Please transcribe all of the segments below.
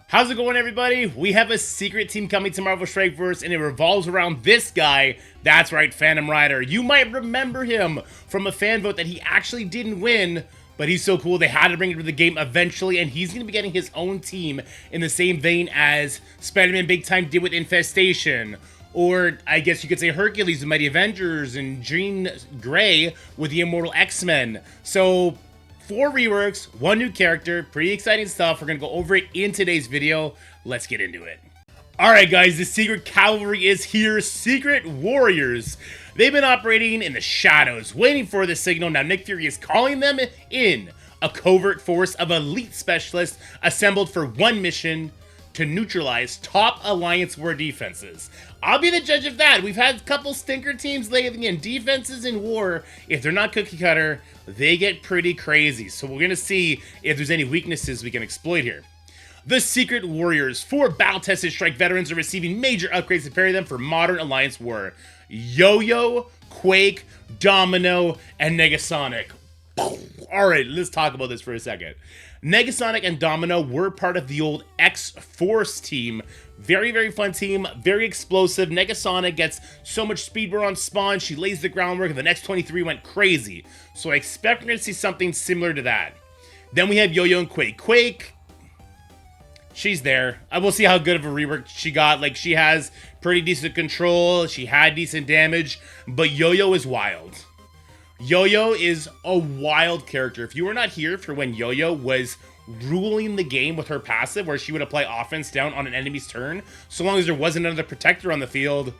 How's it going, everybody? We have a secret team coming to Marvel Strikeverse, and it revolves around this guy. That's right, Phantom Rider. You might remember him from a fan vote that he actually didn't win, but he's so cool they had to bring him to the game eventually, and he's going to be getting his own team in the same vein as Spider-Man Big Time did with Infestation. Or, I guess you could say Hercules, the Mighty Avengers, and Jean Grey with the Immortal X-Men. So, 4 reworks, 1 new character, pretty exciting stuff. We're going to go over it in today's video. Let's get into it. Alright guys, the Secret Cavalry is here. Secret Warriors. They've been operating in the shadows, waiting for the signal. Now Nick Fury is calling them in. A covert force of elite specialists assembled for one mission: to neutralize top Alliance war defenses. I'll be the judge of that. We've had a couple stinker teams lately, and defenses in war, if they're not cookie cutter, they get pretty crazy. So we're going to see if there's any weaknesses we can exploit here. The Secret Warriors, 4 battle-tested strike veterans, are receiving major upgrades to prepare them for modern Alliance war. Yo-Yo, Quake, Domino, and Negasonic. Alright, let's talk about this for a second. Negasonic and Domino were part of the old X-Force team. Very, very fun team, very explosive. Negasonic gets so much speed bar on spawn, she lays the groundwork, and the next 23 went crazy. So I expect we're going to see something similar to that. Then we have Yo-Yo and Quake. Quake, she's there. I will see how good of a rework she got. Like, she has pretty decent control, she had decent damage, but Yo-Yo is wild. Yo-Yo is a wild character. If you were not here for when Yo-Yo was ruling the game with her passive, where she would apply offense down on an enemy's turn, so long as there wasn't another protector on the field,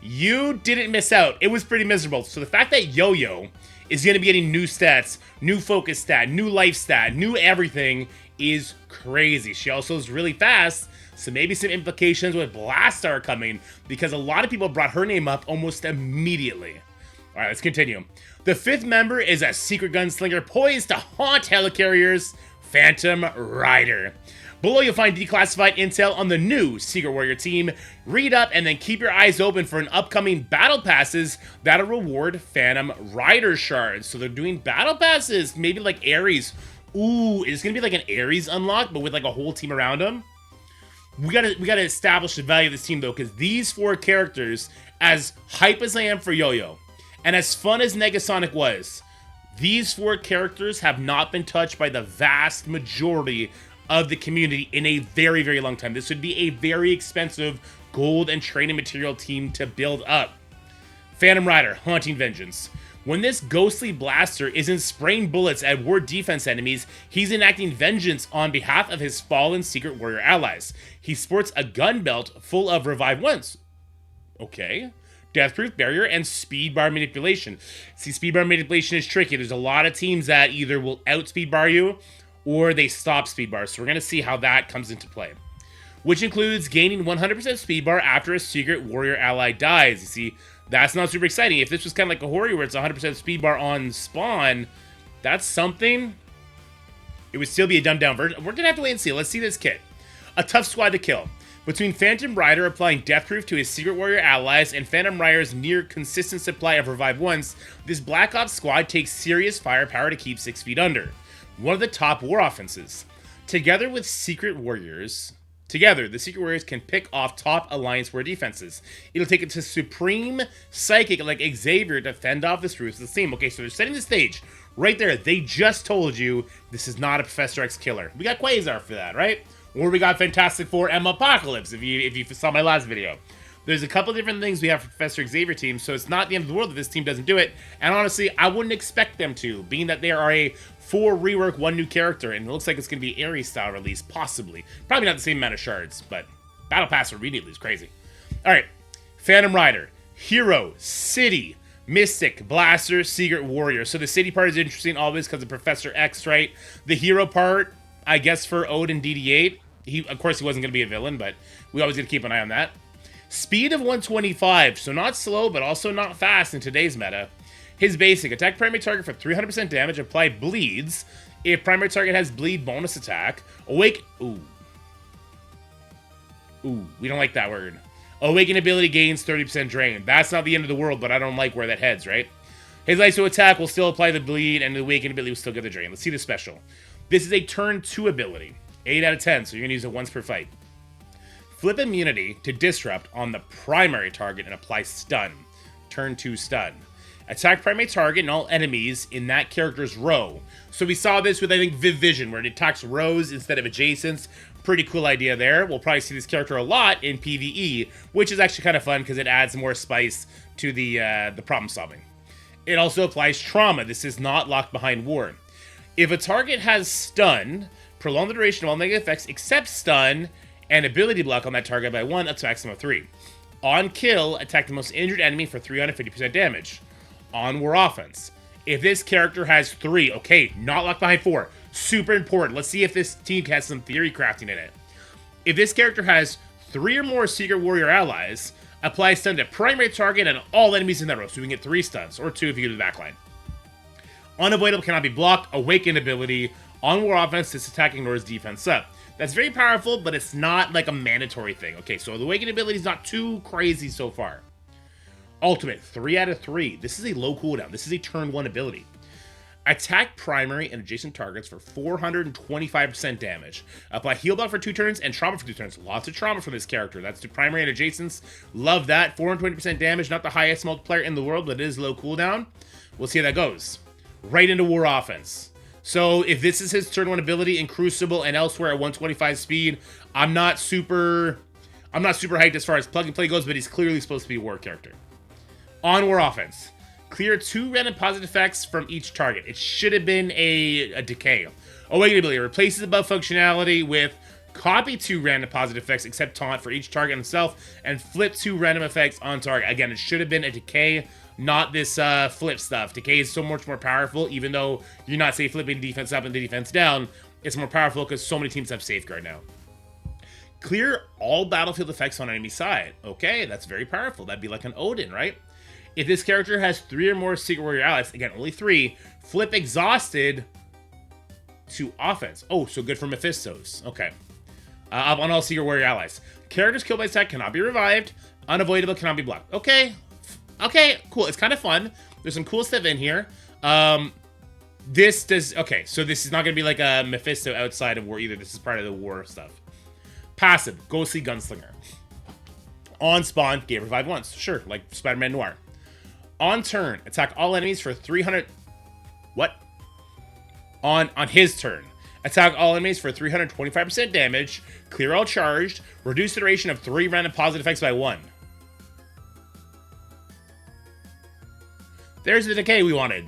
you didn't miss out. It was pretty miserable. So the fact that Yo-Yo is going to be getting new stats, new focus stat, new life stat, new everything is crazy. She also is really fast, so maybe some implications with Blast are coming, because a lot of people brought her name up almost immediately. Alright, let's continue. The 5th member is a secret gunslinger poised to haunt helicarriers, Phantom Rider. Below you'll find declassified intel on the new Secret Warrior team. Read up and then keep your eyes open for an upcoming battle passes that'll reward Phantom Rider shards. So they're doing battle passes, maybe like Ares. Ooh, it's gonna be like an Ares unlock, but with like a whole team around them. We gotta establish the value of this team though, because these 4 characters, as hype as I am for Yo-Yo, and as fun as Negasonic was, these 4 characters have not been touched by the vast majority of the community in a very, very long time. This would be a very expensive gold and training material team to build up. Phantom Rider, Haunting Vengeance. When this ghostly blaster isn't spraying bullets at war defense enemies, he's enacting vengeance on behalf of his fallen Secret Warrior allies. He sports a gun belt full of revive ones. Okay. Deathproof barrier and speed bar manipulation. See, speed bar manipulation is tricky. There's a lot of teams that either will out speed bar you or they stop speed bars. So we're going to see how that comes into play. Which includes gaining 100% speed bar after a Secret Warrior ally dies. You see, that's not super exciting. If this was kind of like a Hori where it's 100% speed bar on spawn, that's something. It would still be a dumbed down version. We're going to have to wait and see. Let's see this kit. A tough squad to kill. Between Phantom Rider applying Deathproof to his Secret Warrior allies and Phantom Rider's near consistent supply of Revive Ones, this Black Ops squad takes serious firepower to keep 6 feet under. One of the top war offenses. Together, the Secret Warriors can pick off top Alliance war defenses. It'll take it to Supreme Psychic like Xavier to fend off this ruthless team. Okay, so they're setting the stage. Right there, they just told you this is not a Professor X killer. We got Quasar for that, right? Or we got Fantastic Four and Apocalypse, if you saw my last video. There's a couple different things we have for Professor Xavier team, so it's not the end of the world if this team doesn't do it. And honestly, I wouldn't expect them to, being that they are a 4 rework, 1 new character, and it looks like it's going to be Ares style release, possibly. Probably not the same amount of shards, but Battle Pass immediately is crazy. Alright, Phantom Rider, Hero, City, Mystic, Blaster, Secret Warrior. So the City part is interesting always because of Professor X, right? The Hero part, I guess for Ode and DD8. Of course, he wasn't going to be a villain, but we always got to keep an eye on that. Speed of 125, so not slow, but also not fast in today's meta. His basic, attack primary target for 300% damage, apply bleeds. If primary target has bleed, bonus attack. Awake, ooh, we don't like that word. Awaken ability gains 30% drain. That's not the end of the world, but I don't like where that heads, right? His ISO attack will still apply the bleed, and the awaken ability will still get the drain. Let's see the special. This is a turn 2 ability. 8 out of 10, so you're going to use it once per fight. Flip immunity to disrupt on the primary target and apply stun. Turn 2 stun. Attack primary target and all enemies in that character's row. So we saw this with, I think, Viv Vision, where it attacks rows instead of adjacents. Pretty cool idea there. We'll probably see this character a lot in PvE, which is actually kind of fun because it adds more spice to the problem solving. It also applies trauma. This is not locked behind ward. If a target has stun, prolong the duration of all negative effects except stun and ability block on that target by 1 up to maximum of 3. On kill, attack the most injured enemy for 350% damage. On war offense. If this character has 3, okay, not locked behind 4. Super important. Let's see if this team has some theory crafting in it. If this character has 3 or more Secret Warrior allies, apply stun to primary target and all enemies in that row, so we can get 3 stuns, or 2 if you go to the backline. Unavoidable cannot be blocked. Awaken ability. On war offense, this attack ignores defense up. That's very powerful, but it's not like a mandatory thing. Okay, so the awaken ability is not too crazy so far. Ultimate, 3 out of 3. This is a low cooldown. This is a turn 1 ability. Attack primary and adjacent targets for 425% damage. Apply heal buff for 2 turns and trauma for 2 turns. Lots of trauma for this character. That's to primary and adjacents. Love that. 420% damage. Not the highest multiplier in the world, but it is low cooldown. We'll see how that goes. Right into war offense. So if this is his turn 1 ability in Crucible and elsewhere at 125 speed, I'm not super hyped as far as plug and play goes, but he's clearly supposed to be a war character. On war offense, clear 2 random positive effects from each target. It should have been a decay. Awakening ability replaces above functionality with copy 2 random positive effects except taunt for each target himself and flip 2 random effects on target. Again, it should have been a decay, not this flip stuff. Decay is so much more powerful, even though you're not, say, flipping defense up and defense down. It's more powerful because so many teams have Safeguard now. Clear all battlefield effects on enemy side. Okay, that's very powerful. That'd be like an Odin, right? If this character has 3 or more Secret Warrior allies, again, only 3, flip exhausted to offense. Oh, so good for Mephistos. Okay. Up on all Secret Warrior allies. Characters killed by attack cannot be revived. Unavoidable cannot be blocked. Okay. Okay, cool. It's kind of fun. There's some cool stuff in here. This does... Okay, so this is not going to be like a Mephisto outside of war either. This is part of the war stuff. Passive, Ghostly Gunslinger. On spawn, get revived once. Sure, like Spider-Man Noir. On turn, attack all enemies for 300... What? On his turn. Attack all enemies for 325% damage. Clear all charged. Reduce the duration of 3 random positive effects by 1. There's the decay we wanted.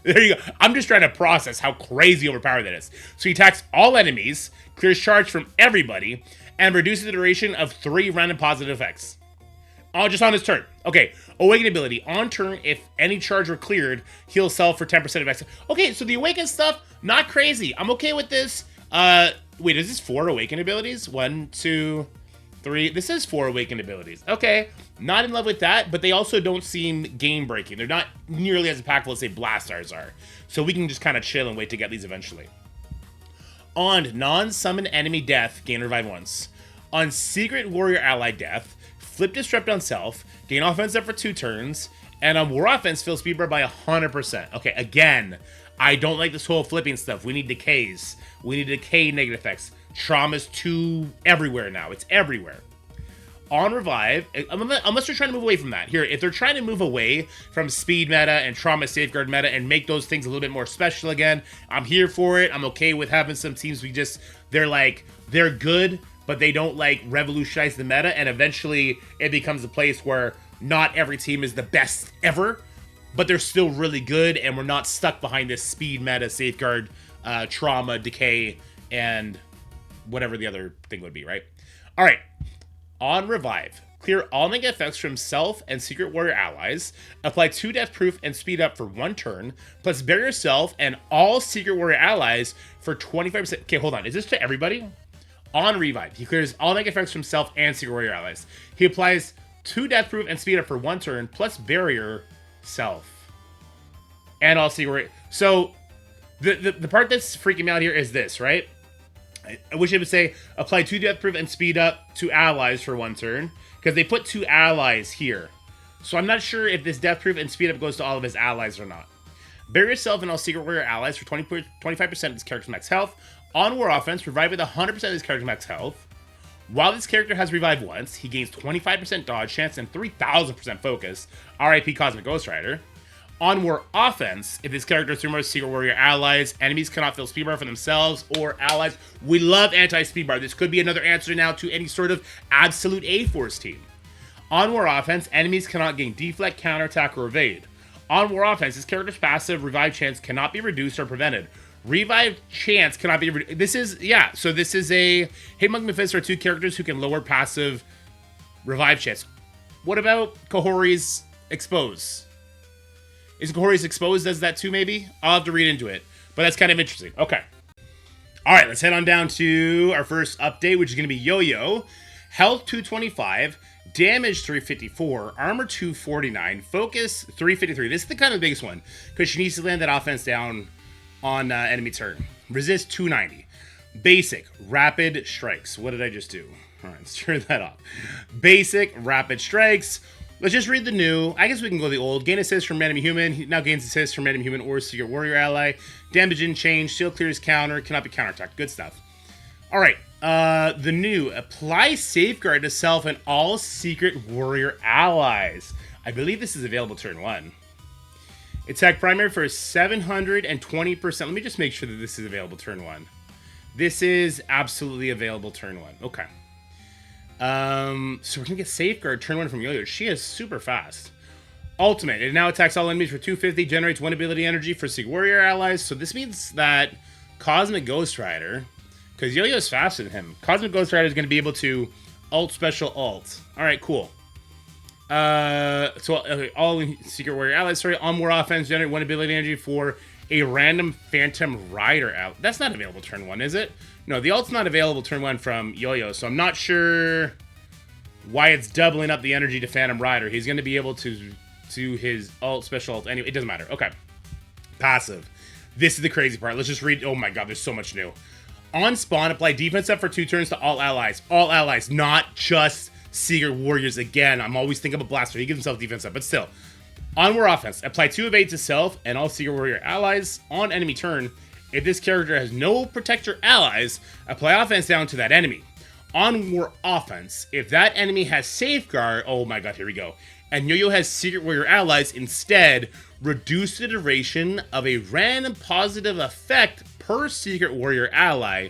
There you go. I'm just trying to process how crazy overpowered that is. So he attacks all enemies, clears charge from everybody, and reduces the duration of 3 random positive effects. Oh, just on his turn. Okay, Awaken ability. On turn, if any charge were cleared, heal self for 10% of X. Okay, so the Awaken stuff, not crazy. I'm okay with this. Wait, is this 4 Awaken abilities? 1, 2, 3. This is 4 Awaken abilities. Okay, not in love with that, but they also don't seem game-breaking. They're not nearly as impactful as, say, Blastars are. So we can just kind of chill and wait to get these eventually. On non-summon enemy death, gain revive once. On Secret Warrior ally death, flip Disrupt on self, gain offense up for 2 turns, and on War offense, fill speed bar by 100%. Okay, again, I don't like this whole flipping stuff. We need decays. We need decay negative effects. Trauma's too everywhere now. It's everywhere. On revive, unless they're trying to move away from that. Here, if they're trying to move away from speed meta and trauma safeguard meta and make those things a little bit more special again, I'm here for it. I'm okay with having some teams they're good, but they don't like revolutionize the meta, and eventually it becomes a place where not every team is the best ever, but they're still really good, and we're not stuck behind this speed meta, safeguard, trauma, decay, and whatever the other thing would be, right? All right. On revive, clear all negative effects from self and Secret Warrior allies, apply 2 death proof and speed up for 1 turn, plus bury yourself and all Secret Warrior allies for 25%. Okay, hold on. Is this to everybody? On revive, he clears all negative effects from self and Secret Warrior allies. He applies 2 death proof and speed up for 1 turn, plus barrier self and all Secret Warrior. So the part that's freaking me out here is this, right? I wish it would say, apply 2 death proof and speed up to allies for 1 turn, because they put 2 allies here. So I'm not sure if this death proof and speed up goes to all of his allies or not. Bury yourself and all Secret Warrior allies for 25% of this character's max health. On war offense, revive with 100% of this character's max health. While this character has revived once, he gains 25% dodge chance and 3000% focus. RIP Cosmic Ghost Rider. On war offense, if this character is through Secret Warrior allies, enemies cannot fill speed bar for themselves or allies. We love anti-speed bar. This could be another answer now to any sort of absolute A-Force team. On war offense, enemies cannot gain deflect, counterattack, or evade. On war offense, this character's passive revive chance cannot be reduced or prevented. Revive chance cannot be reduced. This is, yeah, so this is a Hitmonk Mephisto are two characters who can lower passive revive chance. What about Kahori's Expose? Is Kahori's Expose does that too, maybe? I'll have to read into it, but that's kind of interesting. Okay. All right, let's head on down to our first update, which is going to be Yo-Yo. Health 225, damage 354, armor 249, focus 353. This is the kind of biggest one, because she needs to land that offense down on enemy turn. Resist 290. Basic, rapid strikes. What did I just do? All right, let's turn that off. Basic, rapid strikes. Let's just read the new. I guess we can go the old. Gain assist from enemy human. He now gains assist from enemy human or Secret Warrior ally. Damage in change. Shield clears counter. Cannot be counterattacked. Good stuff. All right. The new. Apply safeguard to self and all Secret Warrior allies. I believe this is available turn 1. Attack primary for 720%. Let me just make sure that this is available turn 1. This is absolutely available turn 1. Okay. So we're gonna get Safeguard turn 1 from Yo-Yo. She is super fast. Ultimate. It now attacks all enemies for 250, generates 1 ability energy for Secret Warrior allies. So this means that Cosmic Ghost Rider, because Yo-Yo is faster than him, Cosmic Ghost Rider is gonna be able to ult special ult. Alright, cool. All Secret Warrior allies, on war offense, generate 1 ability energy for a random Phantom Rider ally. That's not available turn 1, is it? No, the ult's not available turn 1 from Yo-Yo, so I'm not sure why it's doubling up the energy to Phantom Rider. He's going to be able to do his ult, special ult, anyway, it doesn't matter. Okay. Passive. This is the crazy part. Let's just read. Oh my god, there's so much new. On spawn, apply defense up for 2 turns to all allies. All allies, not just Secret Warriors. Again, I'm always thinking about Blaster. He gives himself defense up, but still. On war offense, apply 2 evade to self and all Secret Warrior allies on enemy turn. If this character has no protector allies, apply offense down to that enemy. On war offense, if that enemy has safeguard, oh my god, here we go. And Yo-Yo has Secret Warrior allies, instead, reduce the duration of a random positive effect per Secret Warrior ally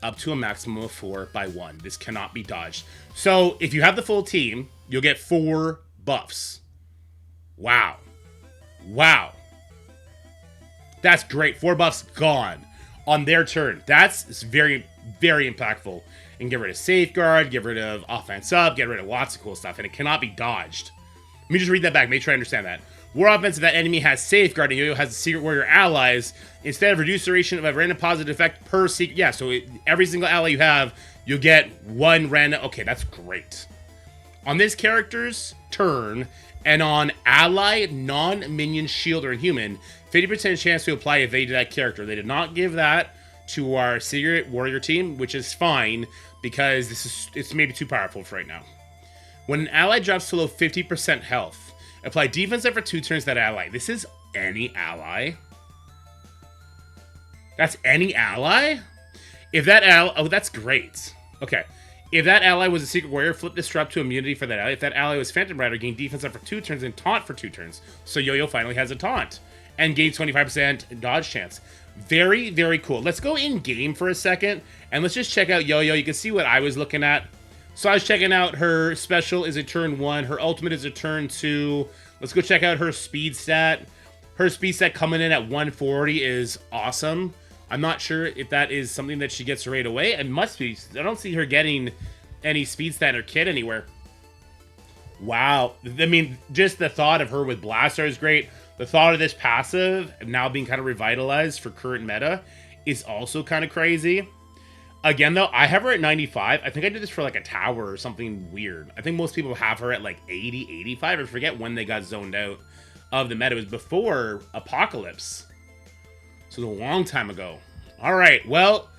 up to a maximum of 4 by 1. This cannot be dodged. So, if you have the full team, you'll get 4 buffs. Wow. Wow. That's great. 4 buffs gone on their turn. That's very, very impactful. And get rid of Safeguard, get rid of Offense Up, get rid of lots of cool stuff. And it cannot be dodged. Let me just read that back. Make sure I understand that. War offense, if that enemy has Safeguard and Yo-Yo has Secret Warrior allies, instead of reduced duration of a random positive effect per secret. Yeah, so every single ally you have, you'll get 1 random. Okay, that's great. On this character's turn, and on ally, non-minion, shield, or human, 50% chance to apply evade to that character. They did not give that to our Secret Warrior team, which is fine, because it's maybe too powerful for right now. When an ally drops to below 50% health, apply defense for 2 turns to that ally. This is any ally? That's any ally? If that ally... Oh, that's great. Okay. If that ally was a Secret Warrior, flip this drop to immunity for that ally. If that ally was Phantom Rider, gain defense up for 2 turns and taunt for 2 turns. So Yo-Yo finally has a taunt. And gains 25% dodge chance. Very, very cool. Let's go in-game for a second, and let's just check out Yo-Yo. You can see what I was looking at. So I was checking out her special is a turn 1. Her ultimate is a turn 2. Let's go check out her speed stat. Her speed stat coming in at 140 is awesome. I'm not sure if that is something that she gets right away. It must be. I don't see her getting any speed stat in her kit anywhere. Wow. I mean, just the thought of her with Blaster is great. The thought of this passive now being kind of revitalized for current meta is also kind of crazy. Again, though, I have her at 95. I think I did this for like a tower or something weird. I think most people have her at like 80, 85. I forget when they got zoned out of the meta. It was before Apocalypse. So it was a long time ago. All right, well,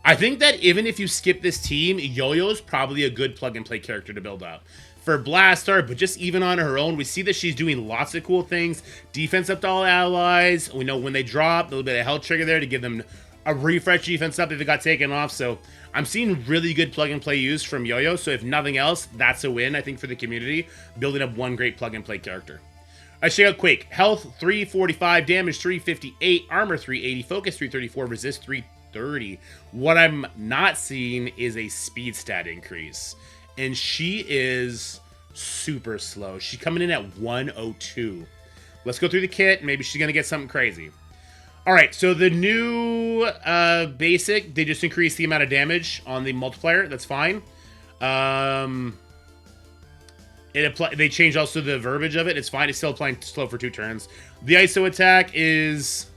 I think that even if you skip this team, Yo-Yo is probably a good plug-and-play character to build up. For Blaster, but just even on her own, we see that she's doing lots of cool things. Defense up to all allies. We know when they drop, a little bit of health trigger there to give them a refresh defense up if it got taken off. So I'm seeing really good plug and play use from Yo-Yo. So if nothing else, that's a win, I think, for the community, building up one great plug and play character. I check out Quake. Health 345, damage 358, armor 380, focus 334, resist 330. What I'm not seeing is a speed stat increase. And she is super slow. She's coming in at 102. Let's go through the kit. Maybe she's going to get something crazy. All right, so the new basic, they just increased the amount of damage on the multiplier. That's fine. They changed also the verbiage of it. It's fine. It's still applying slow for 2 turns. The ISO attack is...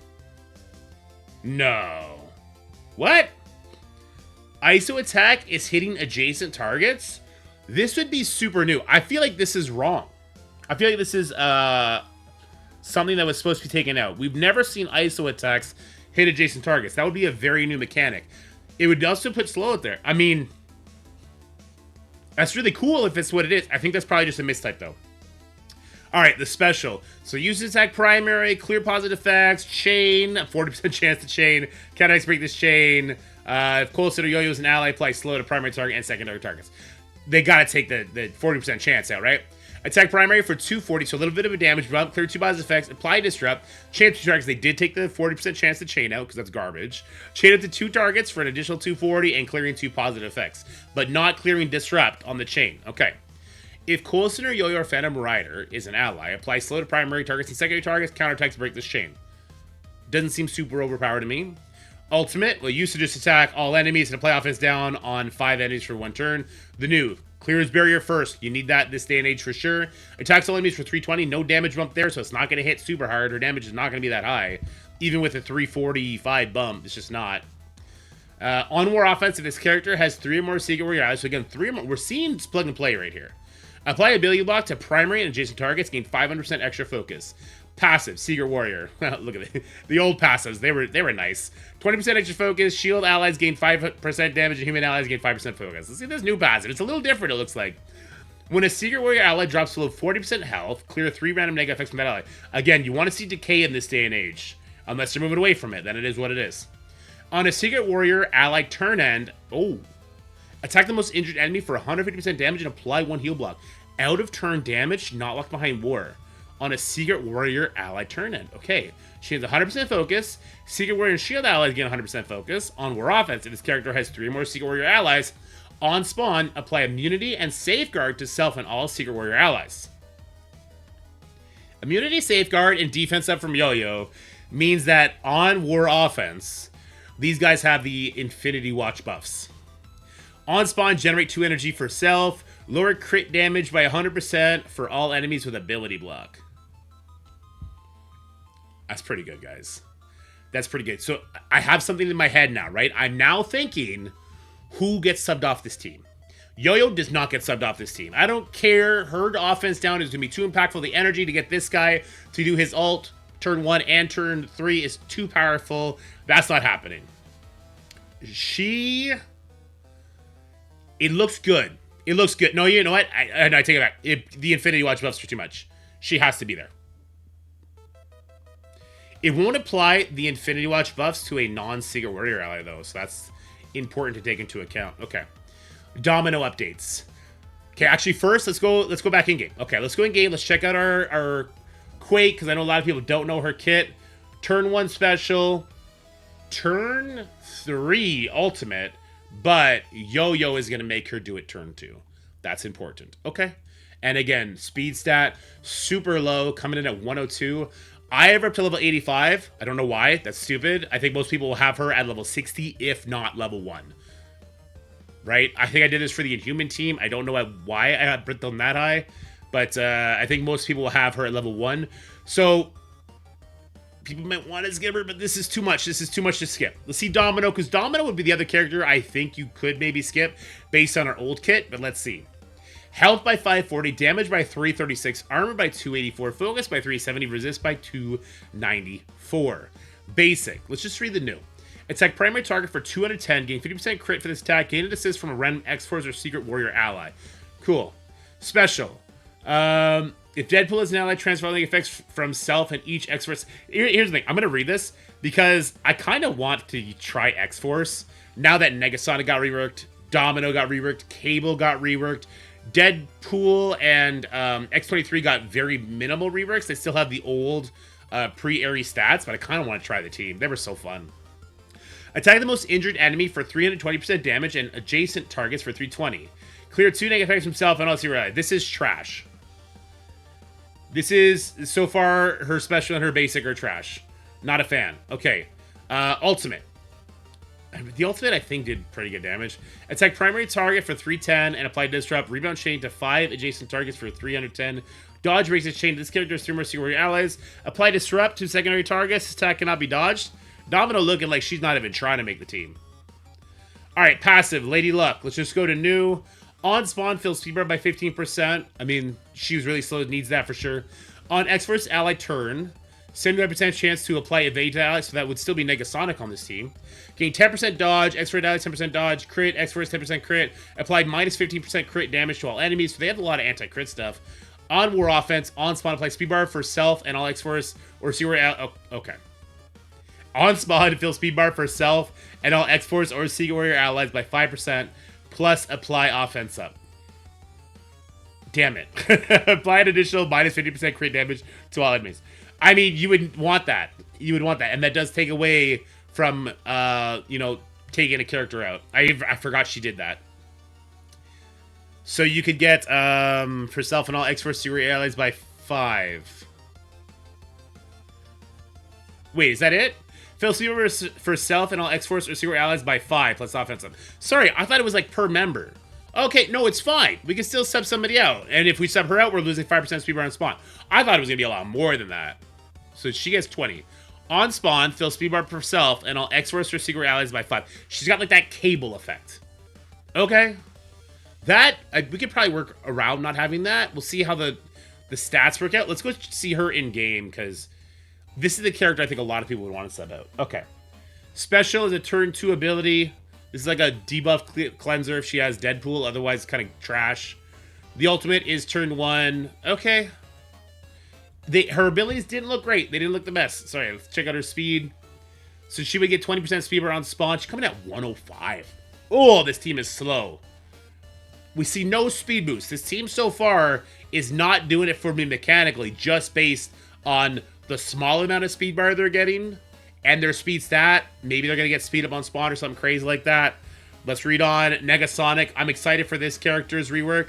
No. What? ISO attack is hitting adjacent targets? This would be super new. I feel like this is wrong. I feel like this is something that was supposed to be taken out. We've never seen ISO attacks hit adjacent targets. That would be a very new mechanic. It would also put slow out there. I mean, that's really cool if it's what it is. I think that's probably just a mistype, though. All right, the special. So use attack primary, clear positive effects, chain, 40% chance to chain, counter break this chain. If Cold or Yo-Yo is an ally, apply slow to primary target and secondary targets. They gotta take the 40% chance out, right? Attack primary for 240, so a little bit of a damage bump, clear 2 positive effects, apply disrupt, chain 2 targets. They did take the 40% chance to chain out, because that's garbage. Chain up to 2 targets for an additional 240 and clearing 2 positive effects, but not clearing disrupt on the chain. Okay. If Coulson or Yo-Yo or Phantom Rider is an ally, apply slow to primary targets and secondary targets, counterattack to break this chain. Doesn't seem super overpowered to me. Ultimate, well, use to just attack all enemies and apply offense down on 5 enemies for 1 turn. The new, clears barrier first. You need that this day and age for sure. Attacks all enemies for 320, no damage bump there, so it's not going to hit super hard. Her damage is not going to be that high. Even with a 345 bump, it's just not. On war offense, if this character has 3 or more secret warrior allies, so again, 3 or more, we're seeing plug and play right here. Apply ability block to primary and adjacent targets, gain 500% extra focus. Passive, Secret Warrior. Look at it. The old passives, they were nice. 20% extra focus, shield allies gain 5% damage, and human allies gain 5% focus. Let's see this new passive. It's a little different, it looks like. When a Secret Warrior ally drops below 40% health, clear 3 random negative effects from that ally. Again, you want to see decay in this day and age. Unless you're moving away from it, then it is what it is. On a Secret Warrior ally turn end, attack the most injured enemy for 150% damage and apply 1 heal block. Out of turn damage, not locked behind war. On a Secret Warrior ally turn end. Okay, she has 100% focus. Secret Warrior and Shield allies gain 100% focus. On war offense, if this character has 3 or more Secret Warrior allies, on spawn, apply immunity and safeguard to self and all Secret Warrior allies. Immunity, safeguard, and defense up from Yo-Yo means that on war offense, these guys have the Infinity Watch buffs. On spawn, generate 2 energy for self. Lower crit damage by 100% for all enemies with ability block. That's pretty good, guys. That's pretty good. So I have something in my head now, right? I'm now thinking, who gets subbed off this team? Yo-Yo does not get subbed off this team. I don't care. Her offense down is going to be too impactful. The energy to get this guy to do his ult turn 1 and turn 3 is too powerful. That's not happening. It looks good. It looks good. No, you know what? I take it back. The Infinity Watch buffs are too much. She has to be there. It won't apply the Infinity Watch buffs to a non-Secret Warrior ally, though, so that's important to take into account. Okay. Domino updates. Okay, actually, first, let's go back in-game. Okay, let's go in-game. Let's check out our Quake, because I know a lot of people don't know her kit. Turn 1 special. Turn 3 ultimate. But Yo-Yo is going to make her do it turn 2. That's important. Okay. And again, speed stat, super low, coming in at 102. I have her up to level 85. I don't know why. That's stupid. I think most people will have her at level 60, if not level 1. Right? I think I did this for the Inhuman team. I don't know why I had Brit them that high. But I think most people will have her at level 1. So people might want to skip her, but this is too much. This is too much to skip. Let's see Domino, because Domino would be the other character I think you could maybe skip based on our old kit, but let's see. Health by 540, damage by 336, armor by 284, focus by 370, resist by 294. Basic. Let's just read the new. Attack primary target for 210, gain 50% crit for this attack, gain an assist from a random X-Force or Secret Warrior ally. Cool. Special. If Deadpool is an ally, transfer all the effects from self and each X-Force. Here's the thing. I'm going to read this. because I kind of want to try X-Force now that Negasonic got reworked, Domino got reworked, Cable got reworked, Deadpool and X-23 got very minimal reworks. They still have the old pre-airy stats, but I kind of want to try the team. They were so fun. Attack the most injured enemy for 320% damage and adjacent targets for 320. Clear 2 negative effects himself and all zero. This is trash. This is, so far, her special and her basic are trash. Not a fan. Okay. Ultimate. The ultimate, I think, did pretty good damage. Attack primary target for 310 and apply disrupt. Rebound chain to 5 adjacent targets for 310. Dodge breaks its chain to this character's 3 more secret warrior allies. Apply disrupt to secondary targets. This attack cannot be dodged. Domino looking like she's not even trying to make the team. Alright, passive. Lady Luck. Let's just go to new. On spawn, fills speed bar by 15%. I mean, she was really slow. Needs that for sure. On X-Force ally turn, 75% chance to apply evade to allies, so that would still be Negasonic on this team. Gain 10% dodge, X-Force allies 10% dodge, crit, X-Force 10% crit, applied minus 15% crit damage to all enemies, so they have a lot of anti-crit stuff. On war offense, on spawn, apply speed bar for self and all X-Force or Secret Warrior. Oh, okay. On spawn, fill speed bar for self and all X-Force or Secret Warrior allies by 5%, plus apply offense up. Damn it. Apply an additional minus 50% crit damage to all enemies. I mean, you would want that. You would want that. And that does take away from, you know, taking a character out. I forgot she did that. So you could get, for self and all X-Force Secret allies by 5. Wait, is that it? Fill super for self and all X-Force or Secret allies by 5 plus offensive. Sorry, I thought it was like per member. Okay, no, it's fine. We can still sub somebody out. And if we sub her out, we're losing 5% speed bar on spawn. I thought it was going to be a lot more than that. So she gets 20. On spawn, fill speed bar for self and all X-Force or Secret allies by 5. She's got like that cable effect. Okay. That, we could probably work around not having that. We'll see how the stats work out. Let's go see her in game because this is the character I think a lot of people would want to sub out. Okay. Special is a turn 2 ability. This is like a debuff cleanser if she has Deadpool. Otherwise, it's kind of trash. The ultimate is turn 1. Okay. Her abilities didn't look great. They didn't look the best. Sorry, let's check out her speed. So she would get 20% speed bar on spawn. She's coming at 105. Oh, this team is slow. We see no speed boost. This team so far is not doing it for me mechanically, just based on the small amount of speed bar they're getting and their speed stat. Maybe they're going to get speed up on spawn or something crazy like that. Let's read on. Negasonic. I'm excited for this character's rework.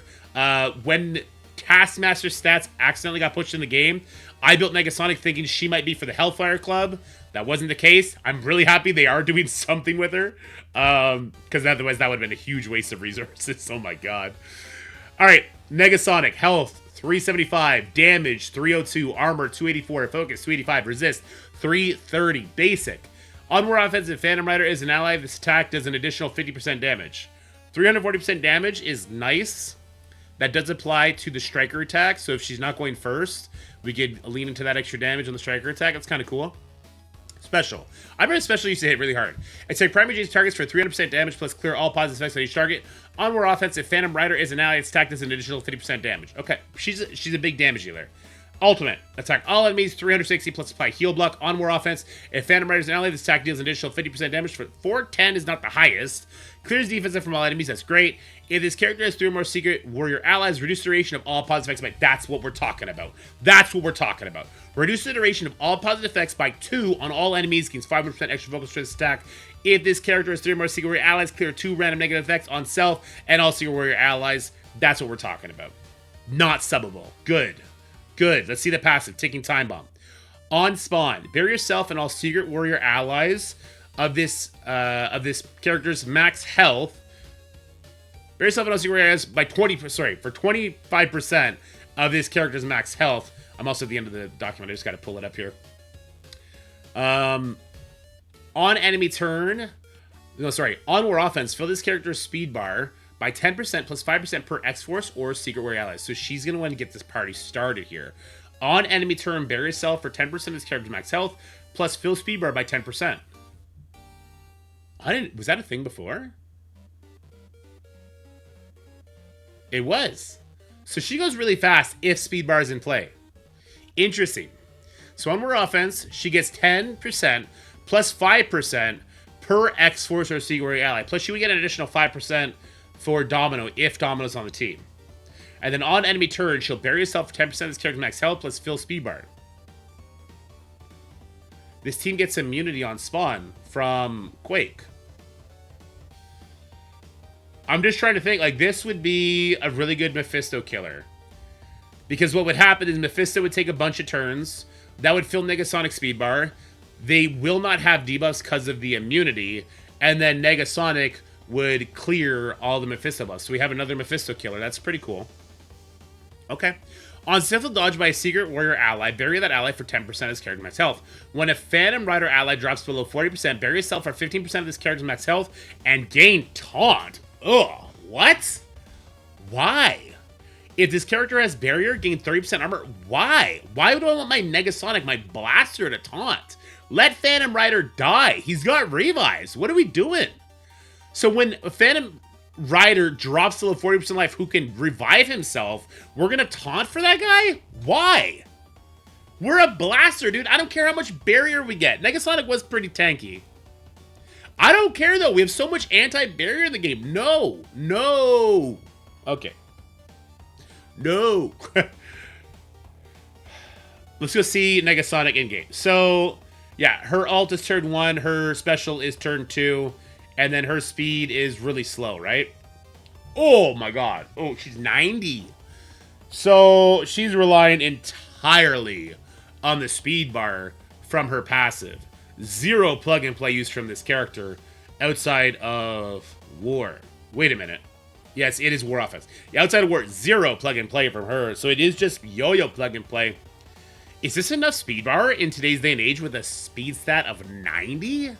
When Taskmaster stats accidentally got pushed in the game, I built Negasonic thinking she might be for the Hellfire Club. That wasn't the case. I'm really happy they are doing something with her. Because otherwise that would have been a huge waste of resources. Oh my god. Alright, Negasonic. Health, 375. Damage, 302. Armor, 284. Focus, 285. Resist, 330. Basic. On war offensive, Phantom Rider is an ally. This attack does an additional 50% damage. 340% damage is nice. That does apply to the striker attack. So if she's not going first, we could lean into that extra damage on the striker attack. That's kind of cool. Special. I remember special used to hit really hard. Attack primary James targets for 300% damage plus clear all positive effects on each target. On war offense, if Phantom Rider is an ally, its attack does an additional 50% damage. Okay, she's a big damage dealer. Ultimate. Attack all enemies, 360 plus apply heal block. On war offense, if Phantom Rider is an ally, this attack deals an additional 50% damage. For 410 is not the highest. Clears defensive from all enemies, that's great. If this character has 3 or more secret warrior allies, reduce duration of all positive effects by... That's what we're talking about. That's what we're talking about. Reduce the duration of all positive effects by 2 on all enemies, gains 500% extra focus for this attack. If this character has 3 or more secret warrior allies, clear 2 random negative effects on self and all secret warrior allies. That's what we're talking about. Not subbable. Good. Good. Let's see the passive. Ticking time bomb. On spawn, bury yourself and all secret warrior allies of this character's max health. Bury yourself and all secret warrior allies by 25% of this character's max health. I'm also at the end of the document. I just got to pull it up here. On enemy turn, on war offense, fill this character's speed bar by 10% plus 5% per X-Force or Secret Warrior allies. So she's going to want to get this party started here. On enemy turn, bury yourself for 10% of this character's max health plus fill speed bar by 10%. Was that a thing before? It was. So she goes really fast if speed bar is in play. Interesting. So on war offense, she gets 10% plus 5% per X-Force or Secret Warrior ally. Plus, she would get an additional 5% for Domino if Domino's on the team. And then on enemy turn, she'll bury herself for 10% of this character's max health plus fill speed bar. This team gets immunity on spawn from Quake. I'm just trying to think, like, this would be a really good Mephisto killer. Because what would happen is Mephisto would take a bunch of turns. That would fill Negasonic speed bar. They will not have debuffs because of the immunity. And then Negasonic would clear all the Mephisto buffs. So we have another Mephisto killer. That's pretty cool. Okay. On successful dodge by a Secret Warrior ally, bury that ally for 10% of his character's max health. When a Phantom Rider ally drops below 40%, bury yourself for 15% of this character's max health and gain taunt. Ugh, what? Why? If this character has barrier, gain 30% armor, why? Why would I want my Negasonic, my blaster, to taunt? Let Phantom Rider die. He's got revives. What are we doing? So when a Phantom Rider drops below 40% life who can revive himself, we're going to taunt for that guy? Why? We're a blaster, dude. I don't care how much barrier we get. Negasonic was pretty tanky. I don't care, though. We have so much anti-barrier in the game. No. No. Okay. No. Let's go see Negasonic in-game. So, yeah, her ult is turn 1. Her special is turn 2. And then her speed is really slow, right? Oh, my God. Oh, she's 90. So, she's relying entirely on the speed bar from her passive. Zero plug-and-play use from this character outside of War. Wait a minute. Yes, it is War offense. Yeah, outside of War, zero plug-and-play from her. So it is just yo-yo plug-and-play. Is this enough speed bar in today's day and age with a speed stat of 90?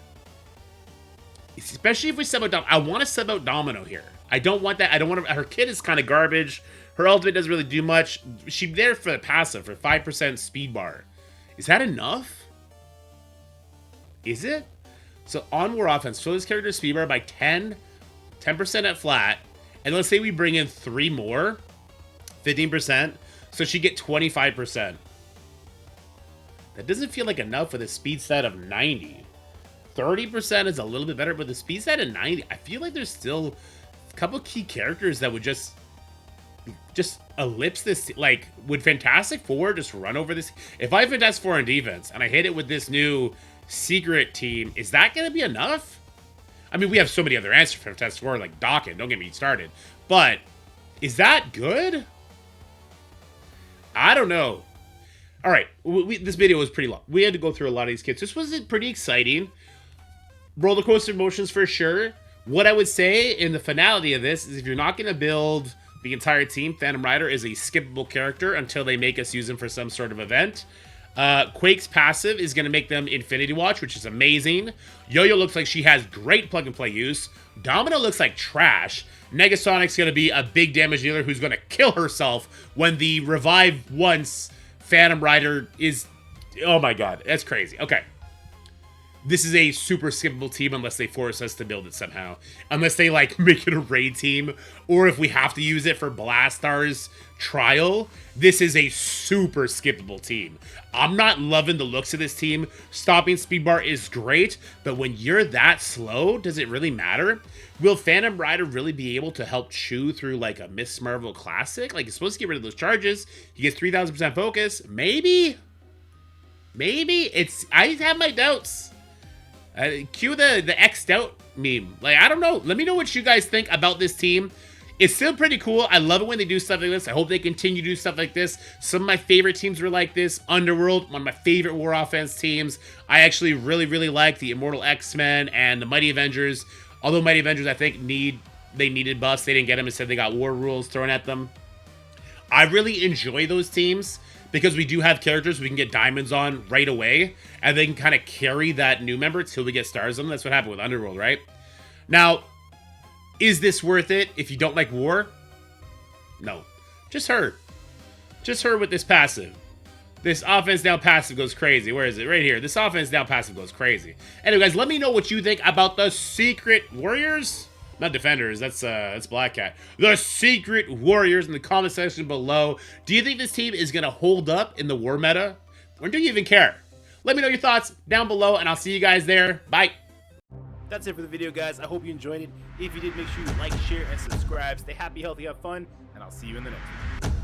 Especially if we sub out Domino. I want to sub out Domino here. I don't want that. I don't want to. Her kit is kind of garbage. Her ultimate doesn't really do much. She's there for the passive, for 5% speed bar. Is that enough? Is it? So on War offense, fill this character's speed bar by 10% at flat. And let's say we bring in 3 more, 15%. So she get 25%. That doesn't feel like enough with a speed stat of 90. 30% is a little bit better, but the speed stat of 90, I feel like there's still a couple key characters that would just ellipse this. Like, would Fantastic Four just run over this? If I have Fantastic Four on defense and I hit it with this new secret team, is that going to be enough? I mean, we have so many other answers for Fantastic Four, like Dawkins, don't get me started. But is that good? I don't know. All right, this video was pretty long. We had to go through a lot of these kits. This was pretty exciting. Roller coaster emotions for sure. What I would say in the finality of this is if you're not going to build the entire team, Phantom Rider is a skippable character until they make us use him for some sort of event. Quake's passive is going to make them Infinity Watch, which is amazing. Yo-Yo looks like she has great plug-and-play use. Domino looks like trash. Negasonic's going to be a big damage dealer who's going to kill herself when the revive once Phantom Rider is... Oh my god, that's crazy. Okay. This is a super skippable team unless they force us to build it somehow. Unless they, like, make it a raid team. Or if we have to use it for Blastar's trial. This is a super skippable team. I'm not loving the looks of this team. Stopping speed bar is great. But when you're that slow, does it really matter? Will Phantom Rider really be able to help chew through, like, a Miss Marvel Classic? Like, he's supposed to get rid of those charges. He gets 3,000% focus. Maybe? Maybe? I have my doubts. Cue the X'd out meme. Like, I don't know. Let me know what you guys think about this team. It's still pretty cool. I love it when they do stuff like this. I hope they continue to do stuff like this. Some of my favorite teams were like this. Underworld, one of my favorite War Offense teams. I actually really, really like the Immortal X-Men and the Mighty Avengers. Although Mighty Avengers, I think, they needed buffs. They didn't get them. Instead, they got war rules thrown at them. I really enjoy those teams because we do have characters we can get diamonds on right away, and they can kind of carry that new member till we get stars on them. That's what happened with Underworld, right? Now, is this worth it if you don't like war? No. Just her. Just her with this passive. This offense down passive goes crazy. Where is it? Right here. This offense down passive goes crazy. Anyway, guys, let me know what you think about the Secret Warriors. Not Defenders, that's Black Cat. The Secret Warriors in the comment section below. Do you think this team is going to hold up in the war meta? Or do you even care? Let me know your thoughts down below, and I'll see you guys there. Bye. That's it for the video, guys. I hope you enjoyed it. If you did, make sure you like, share, and subscribe. Stay happy, healthy, have fun, and I'll see you in the next one.